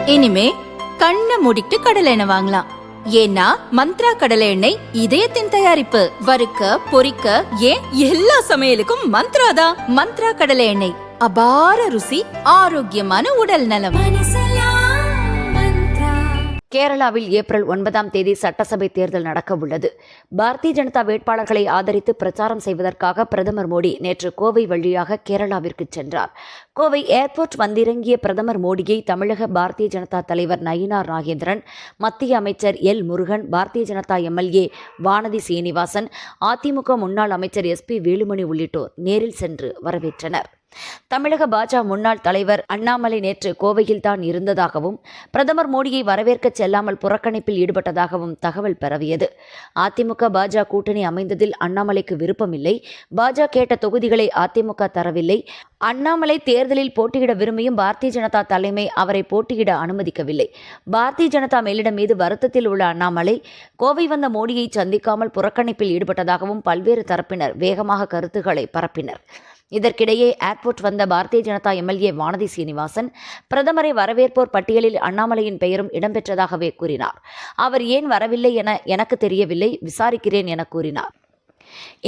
இனிமே கண்ணை மூடிட்டு கடலை எண்ணெய் வாங்கலாம். ஏன்னா மந்த்ரா கடலை எண்ணெய் இதயத்தின் தயாரிப்பு. வறுக்க பொரிக்க ஏன் எல்லா சமையலுக்கும் மந்த்ரா தான். மந்த்ரா கடலை எண்ணெய், அபார ருசி, ஆரோக்கியமான உடல் நலம். கேரளாவில் ஏப்ரல் 9 சட்டசபை தேர்தல் நடக்க உள்ளது. பாரதிய ஜனதா வேட்பாளர்களை ஆதரித்து பிரச்சாரம் செய்வதற்காக பிரதமர் மோடி நேற்று கோவை வழியாக கேரளாவிற்கு சென்றார். கோவை ஏர்போர்ட் வந்திறங்கிய பிரதமர் மோடியை தமிழக பாரதிய ஜனதா தலைவர் நயினார் நாகேந்திரன், மத்திய அமைச்சர் எல் முருகன், பாரதிய ஜனதா எம்எல்ஏ வானதி சீனிவாசன், அதிமுக முன்னாள் அமைச்சர் SP வேலுமணி உள்ளிட்டோர் நேரில் சென்று வரவேற்றனர். தமிழக பாஜக முன்னாள் தலைவர் அண்ணாமலை நேற்று கோவையில் தான் இருந்ததாகவும் பிரதமர் மோடியை வரவேற்க செல்லாமல் புறக்கணிப்பில் ஈடுபட்டதாகவும் தகவல் பரவியது. அதிமுக பாஜக கூட்டணி அமைந்ததில் அண்ணாமலைக்கு விருப்பமில்லை. பாஜக கேட்ட தொகுதிகளை அதிமுக தரவில்லை. அண்ணாமலை தேர்தலில் போட்டியிட விரும்பியும் பாரதிய ஜனதா தலைமை அவரை போட்டியிட அனுமதிக்கவில்லை. பாரதிய ஜனதா மேலிடம் மீது வருத்தத்தில் உள்ள அண்ணாமலை கோவை வந்த மோடியை சந்திக்காமல் புறக்கணிப்பில் ஈடுபட்டதாகவும் பல்வேறு தரப்பினர் வேகமாக கருத்துக்களை பரப்பினர். இதற்கிடையே ஏர்போர்ட் வந்த பாரதிய ஜனதா எம்எல்ஏ வானதி சீனிவாசன் பிரதமரை வரவேற்போர் பட்டியலில் அண்ணாமலையின் பெயரும் இடம்பெற்றதாகவே கூறினார். அவர் ஏன் வரவில்லை என எனக்கு தெரியவில்லை, விசாரிக்கிறேன் என கூறினார்.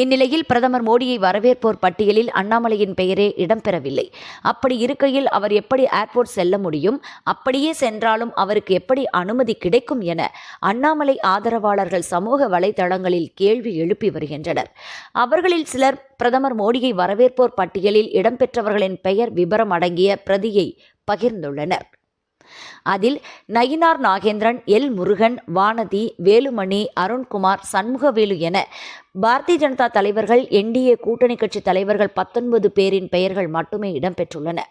இந்நிலையில் பிரதமர் மோடியை வரவேற்போர் பட்டியலில் அண்ணாமலையின் பெயரே இடம்பெறவில்லை. அப்படி இருக்கையில் அவர் எப்படி ஏர்போர்ட் செல்ல முடியும்? அப்படியே சென்றாலும் அவருக்கு எப்படி அனுமதி கிடைக்கும் என அண்ணாமலை ஆதரவாளர்கள் சமூக வலைதளங்களில் கேள்வி எழுப்பி வருகின்றனர். அவர்களில் சிலர் பிரதமர் மோடியை வரவேற்போர் பட்டியலில் இடம்பெற்றவர்களின் பெயர் விபரம் அடங்கிய பிரதியை பகிர்ந்துள்ளனர். அதில் நயினார் நாகேந்திரன், எல் முருகன், வானதி, வேலுமணி, அருண்குமார், சண்முகவேலு என பாரதிய ஜனதா தலைவர்கள், NDA கூட்டணி கட்சி தலைவர்கள் 19 பேரின் பெயர்கள் மட்டுமே இடம்பெற்றுள்ளன.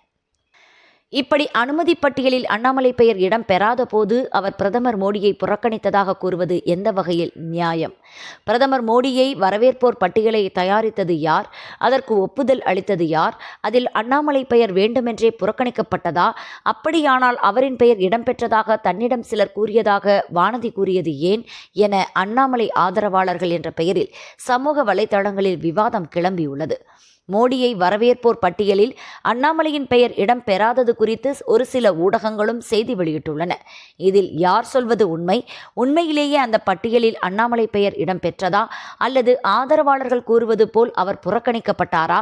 இப்படி அனுமதி பட்டியலில் அண்ணாமலை பெயர் இடம் பெறாத போது அவர் பிரதமர் மோடியை புறக்கணித்ததாக கூறுவது எந்த வகையில் நியாயம்? பிரதமர் மோடியை வரவேற்போர் பட்டியலை தயாரித்தது யார்? அதற்கு ஒப்புதல் அளித்தது யார்? அதில் அண்ணாமலை பெயர் வேண்டுமென்றே புறக்கணிக்கப்பட்டதா? அப்படியானால் அவரின் பெயர் இடம்பெற்றதாக தன்னிடம் சிலர் கூறியதாக வானதி கூறியது ஏன் என அண்ணாமலை ஆதரவாளர்கள் என்ற பெயரில் சமூக வலைதளங்களில் விவாதம் கிளம்பியுள்ளது. மோடியை வரவேற்போர் பட்டியலில் அண்ணாமலையின் பெயர் இடம் பெறாதது குறித்து ஒரு சில ஊடகங்களும் செய்தி வெளியிட்டுள்ளன. இதில் யார் சொல்வது உண்மை? உண்மையிலேயே அந்த பட்டியலில் அண்ணாமலை பெயர் இடம்பெற்றதா அல்லது ஆதரவாளர்கள் கூறுவது போல் அவர் புறக்கணிக்கப்பட்டாரா?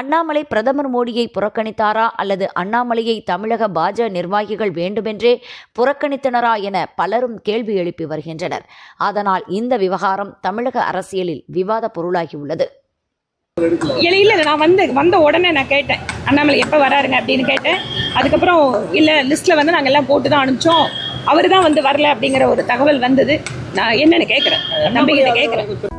அண்ணாமலை பிரதமர் மோடியை புறக்கணித்தாரா அல்லது அண்ணாமலையை தமிழக பாஜக நிர்வாகிகள் வேண்டுமென்றே புறக்கணித்தனரா என பலரும் கேள்வி எழுப்பி வருகின்றனர். அதனால் இந்த விவகாரம் தமிழக அரசியலில் விவாத பொருளாகியுள்ளது. இல்லை நான் வந்த உடனே நான் கேட்டேன், அண்ணாமலை எப்போ வராருங்க அப்படின்னு கேட்டேன். அதுக்கப்புறம் இல்லை லிஸ்ட்டில் வந்து நாங்கள் எல்லாம் போட்டு தான் அனுப்பிச்சோம், அவர் தான் வந்து வரல அப்படிங்கிற ஒரு தகவல் வந்தது. நான் என்னென்னு கேட்குறேன், நம்பிக்கிட்ட கேட்குறேன்.